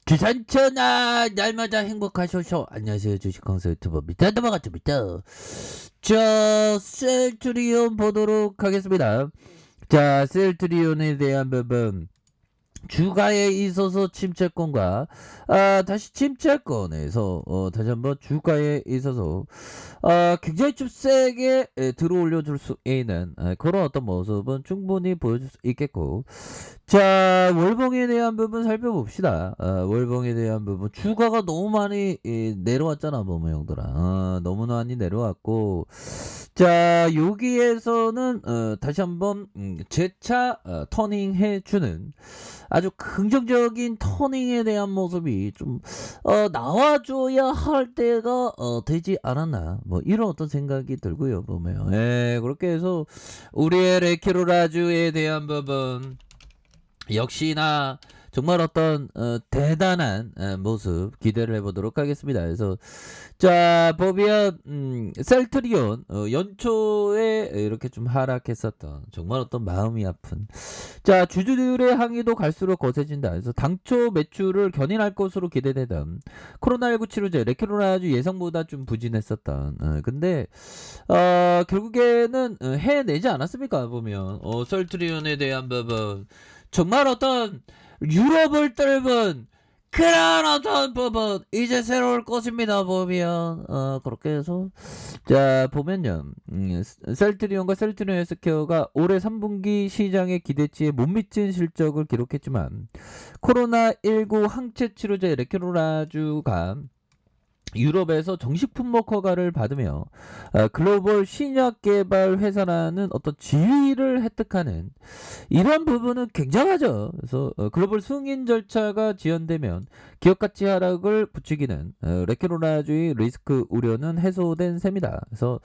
주산천하 날마다 행복하소서. 안녕하세요, 주식강사 유튜버입니다. 넘어갔습니다. 자, 셀트리온 보도록 하겠습니다. 자, 셀트리온에 대한 부분, 주가에 있어서 침체권과 다시 침체권에서 다시 한번 주가에 있어서 굉장히 좀 세게 들어올려 줄 수 있는 그런 어떤 모습은 충분히 보여줄 수 있겠고, 자, 월봉에 대한 부분 살펴봅시다. 월봉에 대한 부분, 주가가 너무 많이 내려왔잖아, 보면 형들아. 너무 많이 내려왔고, 자, 여기에서는 다시 한번 재차 터닝 해주는 아주 긍정적인 터닝에 대한 모습이 좀 나와줘야 할 때가 되지 않았나, 뭐 이런 어떤 생각이 들고요, 보면. 그렇게 해서 우리의 레키로라주에 대한 부분 역시나 정말 어떤 대단한 모습 기대를 해보도록 하겠습니다. 그래서 자, 보면 셀트리온 연초에 이렇게 좀 하락했었던 정말 어떤 마음이 아픈, 자, 주주들의 항의도 갈수록 거세진다. 그래서 당초 매출을 견인할 것으로 기대되던 코로나19 치료제 레키로라주 예상보다 좀 부진했었던, 근데 결국에는 해내지 않았습니까? 보면 셀트리온에 대한 부분 정말 어떤 유럽을 뚫은 그런 어떤 부분 이제 새로울 것입니다. 보면 그렇게 해서 자, 보면요, 셀트리온과 셀트리온 헬스케어가 올해 3분기 시장의 기대치에 못 미친 실적을 기록했지만 코로나19 항체 치료제 레키로라주가 유럽에서 정식 품목 허가를 받으며 글로벌 신약 개발 회사라는 어떤 지위를 획득하는 이런 부분은 굉장하죠. 그래서 글로벌 승인 절차가 지연되면 기업 가치 하락을 부추기는 레키로라주의 리스크 우려는 해소된 셈이다. 그래서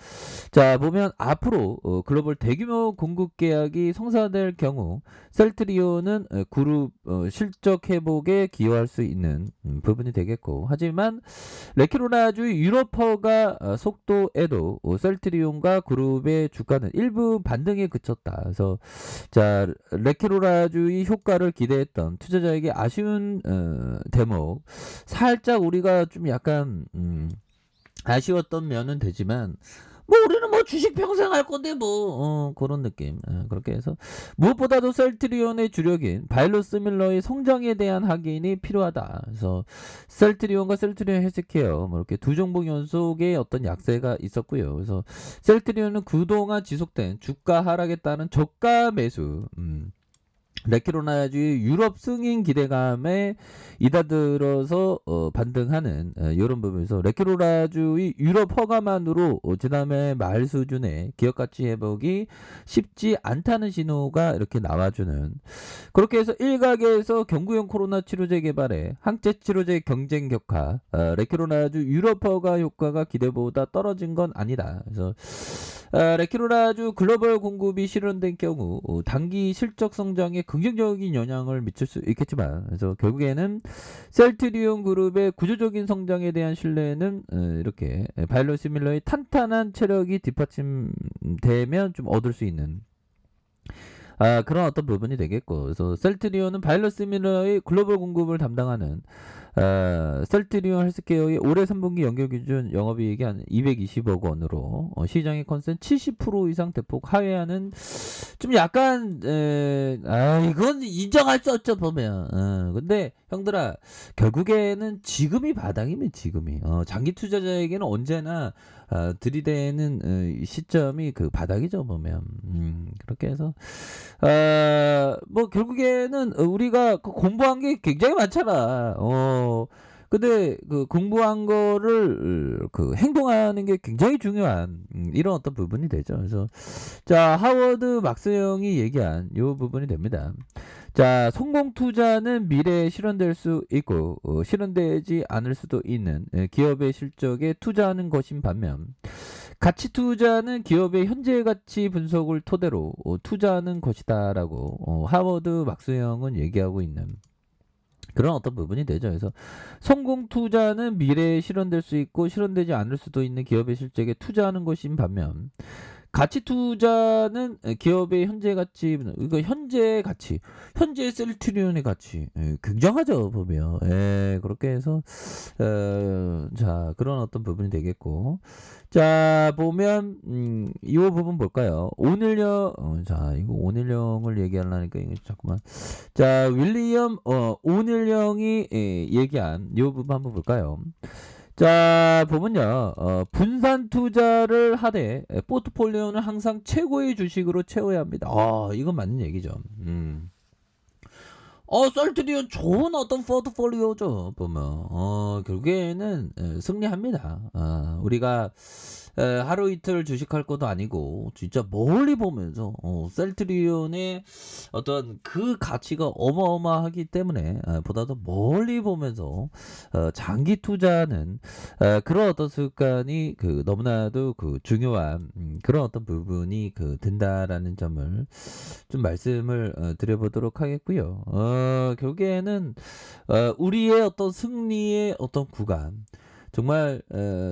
자, 보면 앞으로 글로벌 대규모 공급 계약이 성사될 경우 셀트리온은 그룹 실적 회복에 기여할 수 있는 부분이 되겠고, 하지만 레키로라주 유럽허가 속도에도 셀트리온과 그룹의 주가는 일부 반등에 그쳤다. 그래서 자, 레키로라주의 효과를 기대했던 투자자에게 아쉬운 대목, 살짝 우리가 좀 약간 아쉬웠던 면은 되지만, 뭐 우리는 뭐 주식 평생 할 건데 뭐 그런 느낌. 그렇게 해서 무엇보다도 셀트리온의 주력인 바이오시밀러의 성장에 대한 확인이 필요하다. 그래서 셀트리온과 셀트리온 헬스케어 뭐 이렇게 두 종목 연속의 어떤 약세가 있었고요. 그래서 셀트리온은 그동안 지속된 주가 하락에 따른 저가 매수, 레키로라주의 유럽 승인 기대감에 이다들어서 반등하는 이런 부분에서 레키로라주의 유럽 허가만으로 지난해 말 수준의 기업 가치 회복이 쉽지 않다는 신호가 이렇게 나와주는, 그렇게 해서 일각에서 경구용 코로나 치료제 개발에 항체 치료제 경쟁 격화, 레키로라주 유럽 허가 효과가 기대보다 떨어진 건 아니다. 그래서 레키로라주 글로벌 공급이 실현된 경우 단기 실적 성장에 긍정적인 영향을 미칠 수 있겠지만, 그래서 결국에는 셀트리온 그룹의 구조적인 성장에 대한 신뢰는 이렇게 바이오시밀러의 탄탄한 체력이 뒷받침되면 좀 얻을 수 있는 그런 어떤 부분이 되겠고, 그래서 셀트리온은 바이오시밀러의 글로벌 공급을 담당하는 셀트리온 헬스케어의 올해 3분기 연결 기준 영업이익이 한 220억 원으로 시장의 컨센 70% 이상 대폭 하회하는, 좀 약간 이건 인정할 수 없죠, 보면. 근데 형들아, 결국에는 지금이 바닥이면 지금이 장기 투자자에게는 언제나 들이대는 시점이 그 바닥이죠, 보면. 그렇게 해서 뭐 결국에는 우리가 그 공부한 게 굉장히 많잖아. 근데 그 공부한 거를 그 행동하는 게 굉장히 중요한 이런 어떤 부분이 되죠. 그래서 자, 하워드 막스형이 얘기한 요 부분이 됩니다. 자, 성공 투자는 미래에 실현될 수 있고 실현되지 않을 수도 있는 기업의 실적에 투자하는 것인 반면, 가치 투자는 기업의 현재 가치 분석을 토대로 투자하는 것이다라고 하워드 막스형은 얘기하고 있는 그런 어떤 부분이 되죠. 그래서 성공 투자는 미래에 실현될 수 있고 실현되지 않을 수도 있는 기업의 실적에 투자하는 것인 반면, 가치 투자는 기업의 현재 가치, 이거 현재 가치, 현재 셀트리온의 가치 굉장하죠 보면. 그렇게 해서 자 그런 어떤 부분이 되겠고, 자 보면 이 부분 볼까요? 오늘령 자 이거 오늘령을 얘기하려니까 이거 자꾸만. 자 윌리엄 오늘령이 얘기한 이 부분 한번 볼까요? 자 보면요, 분산 투자를 하되 포트폴리오는 항상 최고의 주식으로 채워야 합니다. 이건 맞는 얘기죠. 썰트리온 좋은 어떤 포트폴리오죠 보면. 결국에는 승리합니다. 우리가 하루 이틀 주식할 것도 아니고 진짜 멀리 보면서 셀트리온의 어떤 그 가치가 어마어마하기 때문에 보다도 멀리 보면서 장기 투자는 그런 어떤 습관이 너무나도 중요한 그런 어떤 부분이 된다라는 점을 좀 말씀을 드려보도록 하겠고요. 결국에는 우리의 어떤 승리의 어떤 구간, 정말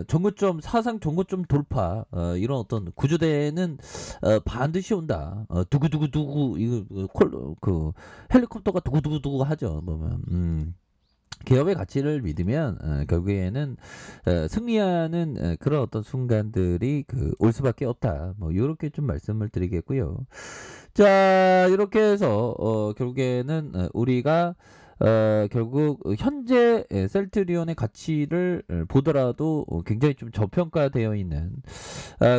정고점, 사상 정고점 돌파, 이런 어떤 구조대는 반드시 온다. 두구두구두구 이거 헬리콥터가 두구두구두구 하죠 보면. 기업의 가치를 믿으면 결국에는 승리하는 그런 어떤 순간들이 올 수밖에 없다. 뭐 이렇게 좀 말씀을 드리겠고요. 자 이렇게 해서 결국에는 우리가 결국 현재 셀트리온의 가치를 보더라도 굉장히 좀 저평가되어 있는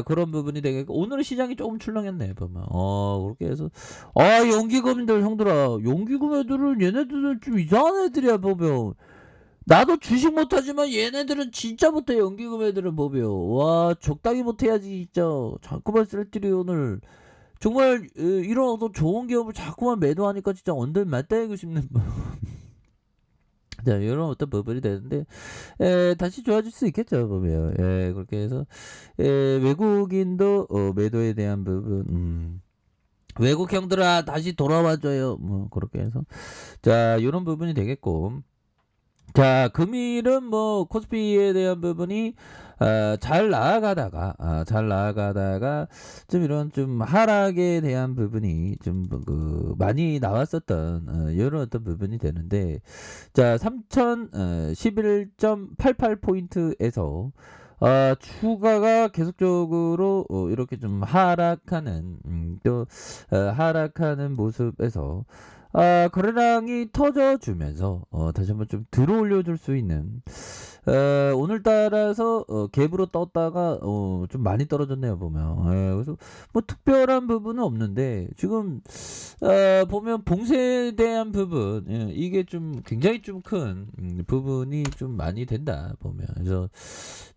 그런 부분이 되겠고, 오늘은 시장이 조금 출렁했네 보면. 그렇게 해서 연기금들 형들아, 연기금 애들은 얘네들은 좀 이상한 애들이야 보면. 나도 주식 못하지만 얘네들은 진짜 못해. 연기금 애들은 보면 와 적당히 못해야지 진짜. 자꾸만 셀트리온을 정말 이런 어떤 좋은 기업을 자꾸만 매도하니까 진짜 언들 맞다이고 싶는 자 이런 어떤 부분이 되는데 다시 좋아질 수 있겠죠 보면. 그렇게 해서 외국인도 매도에 대한 부분, 외국 형들아 다시 돌아와줘요 뭐 그렇게 해서 자 이런 부분이 되겠고, 자 금일은 뭐 코스피에 대한 부분이 잘 나아가다가 좀 이런 좀 하락에 대한 부분이 좀 많이 나왔었던 이런 어떤 부분이 되는데, 자 3011.88포인트에서 추가가 계속적으로 이렇게 좀 하락하는 또 하락하는 모습에서 거래량이 터져주면서 다시 한번 좀 들어올려줄 수 있는, 오늘따라서 갭으로 떴다가 좀 많이 떨어졌네요 보면. 그래서 뭐 특별한 부분은 없는데 지금 보면 봉쇄에 대한 부분, 이게 좀 굉장히 좀 큰 부분이 좀 많이 된다 보면. 그래서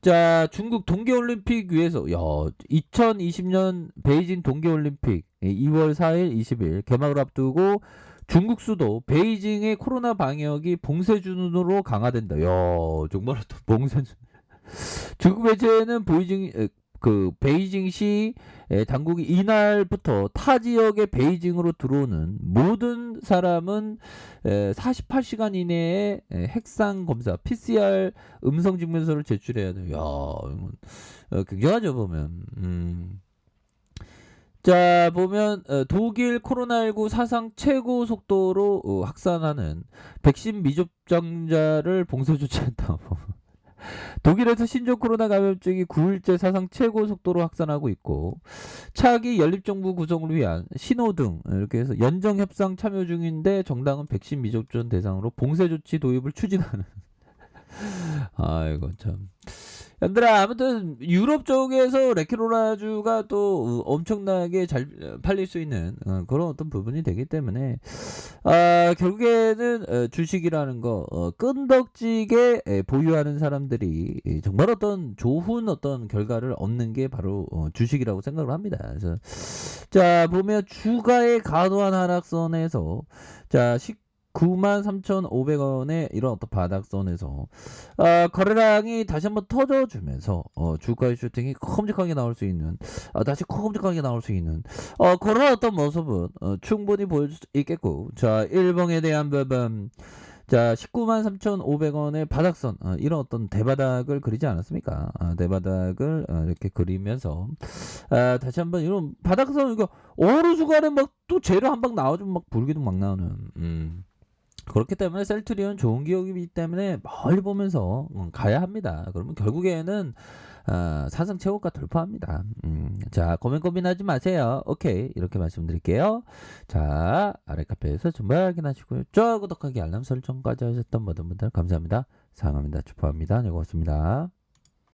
자 중국 동계올림픽 위해서 2020년 베이징 동계올림픽 2월 4일 20일 개막을 앞두고 중국 수도 베이징의 코로나 방역이 봉쇄준으로 강화된다. 정말 또 봉쇄준. 중국 매체는 베이징시 당국이 이날부터 타 지역의 베이징으로 들어오는 모든 사람은 48시간 이내에 핵상 검사 PCR 음성 증명서를 제출해야 돼요. 이건 굉장하죠 보면. 자 보면 독일 코로나19 사상 최고 속도로 확산하는 백신 미접종자를 봉쇄 조치한다. 독일에서 신종 코로나 감염증이 9일째 사상 최고 속도로 확산하고 있고, 차기 연립정부 구성을 위한 신호등 이렇게 해서 연정 협상 참여 중인데 정당은 백신 미접종 대상으로 봉쇄 조치 도입을 추진하는. 아이고 참. 얘들아 아무튼 유럽 쪽에서 레키로라주가 또 엄청나게 잘 팔릴 수 있는 그런 어떤 부분이 되기 때문에 결국에는 주식이라는 거 끈덕지게 보유하는 사람들이 정말 어떤 좋은 어떤 결과를 얻는 게 바로 주식이라고 생각을 합니다. 그래서 자 보면 주가의 과도한 하락선에서 자 93,500원의 이런 어떤 바닥선에서 거래량이 다시 한번 터져주면서 주가의 슈팅이 큼직하게 나올 수 있는, 다시 큼직하게 나올 수 있는 그런 어떤 모습은 충분히 보여줄 수 있겠고, 자 일봉에 대한 부분, 자, 193,500원의 바닥선, 이런 어떤 대바닥을 그리지 않았습니까? 대바닥을 이렇게 그리면서 다시 한번 이런 바닥선 이거 어느 순간에 막 또 재료 한 방 나와주면 막 불기둥 막 나오는 그렇기 때문에 셀트리온 좋은 기업이기 때문에 멀리 보면서 가야 합니다. 그러면 결국에는 사상 최고가 돌파합니다. 자, 고민하지 마세요. 오케이, 이렇게 말씀드릴게요. 자, 아래 카페에서 정말 확인하시고요. 좋아요, 구독하기, 알람 설정까지 하셨던 모든 분들 감사합니다. 사랑합니다. 축하합니다. 네, 고맙습니다.